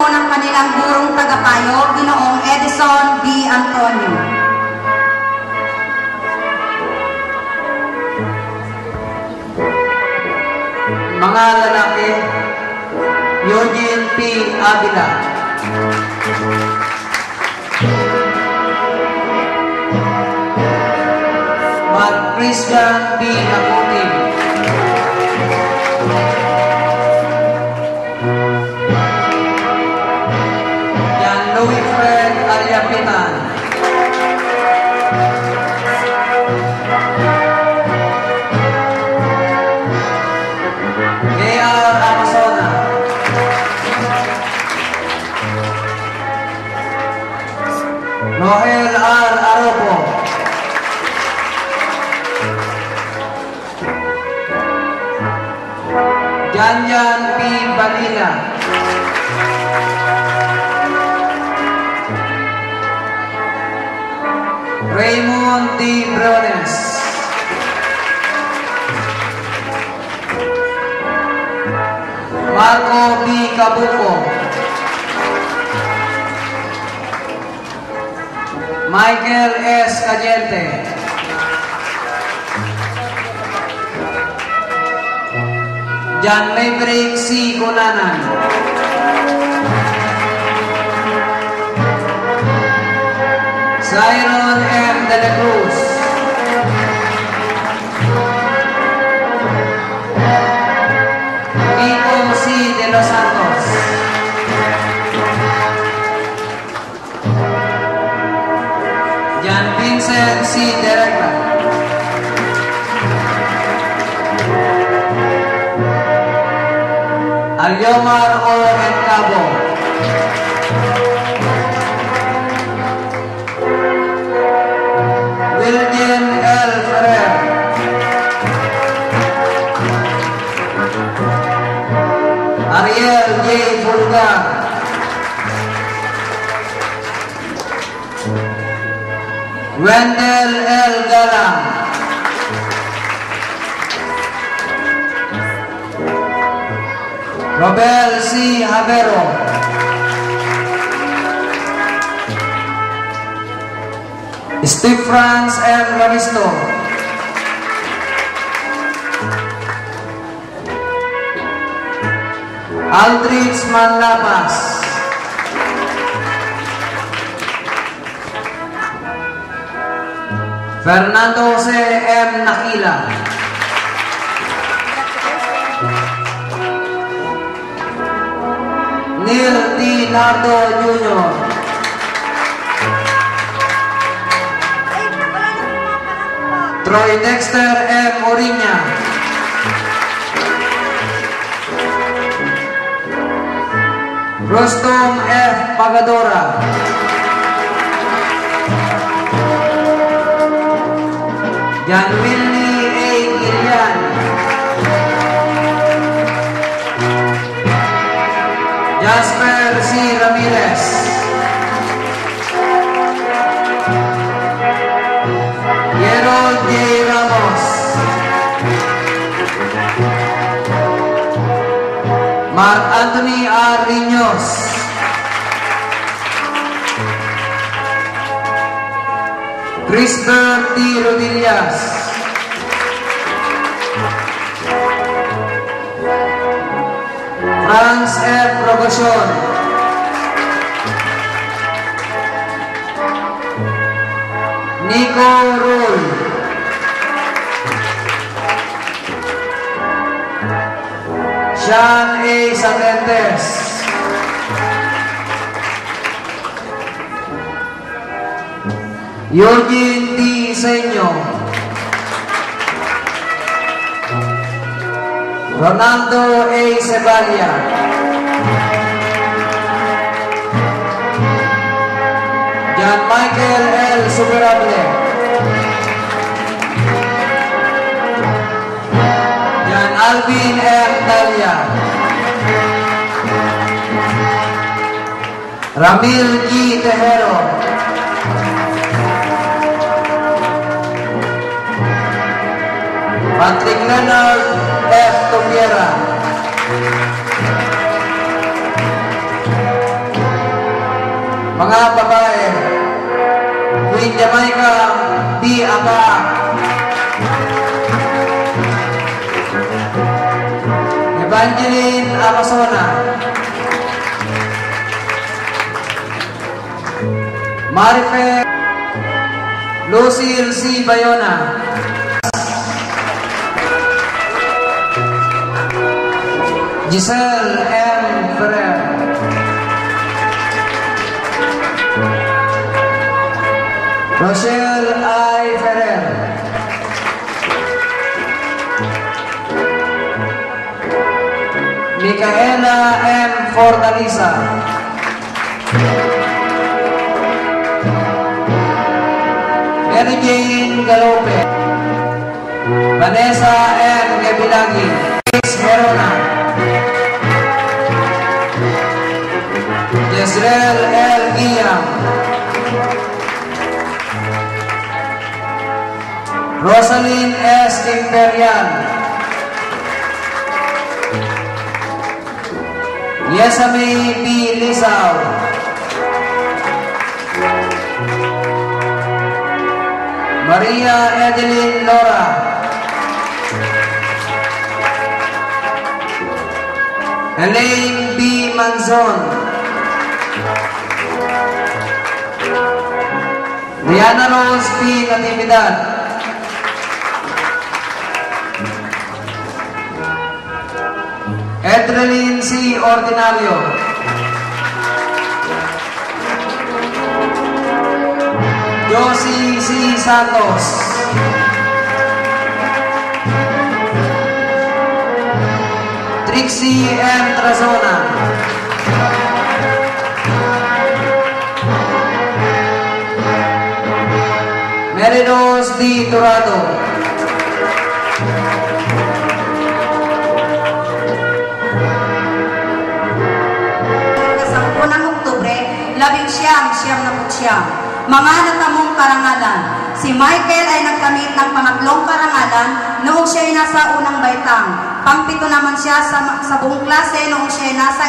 ng kanilang gurong tagapayo, Ginoong Edison B. Antonio. Mga lalaki, Eugene P. Avila. Christian B. Acuti. Yan Louis Fred Aliapitan. A.R. Amazona. Noel R. Aropo. Janjan P. Balila. Raymond D. Briones. Marco B. Cabuco. Michael S. Caliente. John Maverick C. Cunanan. Zyron M. De la Cruz. Kiko C. De los Santos. John Vincent C. Directa. Aliomar O. Encabo. William L. Ferrer. Ariel J. Bulgar. Wendell L. Galang. Robel C. Havero. Steve Franz M. Ravisto. Aldrich Manlapas. Fernando Jose M. Nakila. Neil D. Nardo Jr. Troy Dexter M. Oriña. Rostom F. Pagadora. Janwilly A. Gillian. Jasper C. Ramirez. Gerald J. Ramos. Mark Anthony R. Riños. Christopher T. Rodillas. Franz F. Rogosion. Nico Rule. Sean A. Sagentes. Eugene D. Seño. Ronaldo A. Ceballia. John Michael L. Superable. John Alvin M. Talia. Ramil G. Tejero. Patrick Leonard F. Topiera. Mga babae, Queen Jamaica B. Aka, Evangeline Acasona, Marife Lucille C. Bayona, Giselle M. Ferrer, Rochelle I. Ferrer, Micaela M. Fortaleza, Mary Jane Galope, Vanessa M. Gabilagi, Grace Herona, Yesrel L. Guillaume, Rosaline S. Imperial, Yesame B. Lizao, Maria Edeline Lora, Elaine B. Manzon, Diana Rose P. Natividad, Edreline C. Ordinario, Josie C. Santos, Trixie M. Trazona, Merinos D. Turado, Kasampunang Oktubre, 1999. Mga natamong karangalan. Si Michael ay nagkamit ng pangatlong karangalan noong siya ay nasa unang baitang. Pangpito naman siya sa buong klase noong siya ay nasa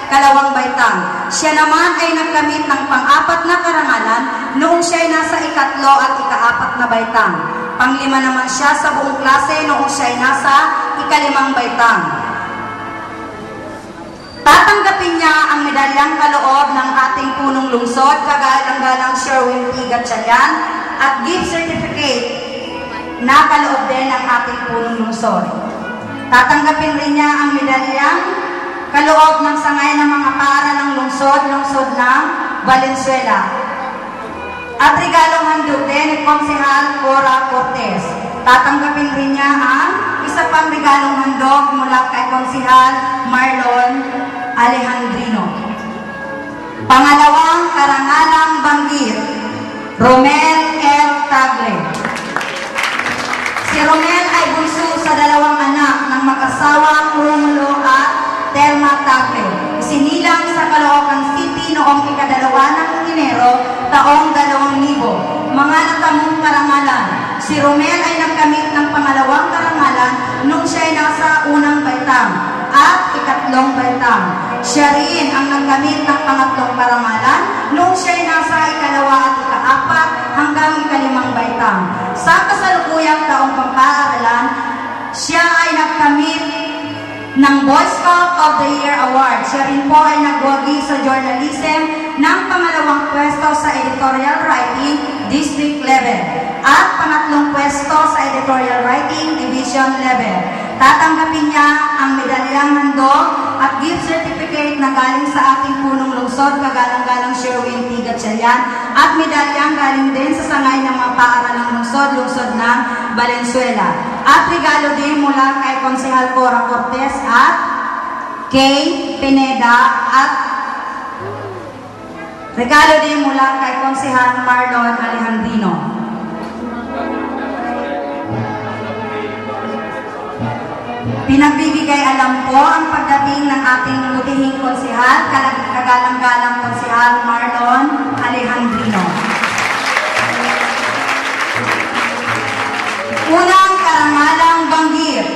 ikalawang baitang. Siya naman ay nagkamit ng pang-apat na karangalan noong siya ay nasa ikatlo at ikaapat na baitang. Panglima naman siya sa buong klase noong siya ay nasa ikalimang baitang. Tatanggapin niya ang medalyang kaloob ng ating punong lungsod, kagalang-galang Sherwin T. Gatchalian, at gift certificate na kaloob din ng ating punong lungsod. Tatanggapin rin niya ang medalyang kaloob ng sangay ng mga paaralan ng lungsod ng Valenzuela. At regalong handog din ni Konsehal Cora Cortez. Tatanggapin rin niya ang isa pang regalong handog mula kay Konsehal Marlon Alejandrino. Pangalawang karangalang banggit, Romel L. Tagle. Si Romel ay bunso sa dalawang anak ng mag-asawang Romulo at Telma Tagle. Sinilang sa Caloocan City noong ika-2 ng Enero, taong 2000. Mga natamong karangalan. Si Romel ay nagkamit ng pangalawang karangalan nung siya ay nasa unang baitang at ikatlong baitang. Siya rin ang nagkamit ng pangatlong karangalan nung siya ay nasa ikalawa at ikaapat hanggang ikalimang baitang. Sa kasalukuyang taong pang-paaralan, siya ay nagkamit ng Boy Scout of the Year Award. Siya rin po ay nagwagi sa journalism ng pangalawang pwesto sa editorial writing district level at pangatlong pwesto sa editorial writing division level. Tatanggapin niya ang medalyang handog at gift certificate na galing sa ating punong lungsod, kagalang-galang Sherwin T. Gatchalian, at medalyang galing din sa sangay ng mga paaralang lungsod ng Valenzuela. At regalo din mula kay Konsehal Cora Cortez at kay Pineda, at regalo din mula kay Konsehal Marlon Alejandrino. Pinagbibigay alam po ang pagdating ng ating butihing konsehal, kagalang-galang Konsehal Marlon Alejandrino. Unang karangalang banggit,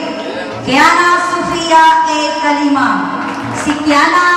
Kiana Sofia A. Kalima. Si Kiana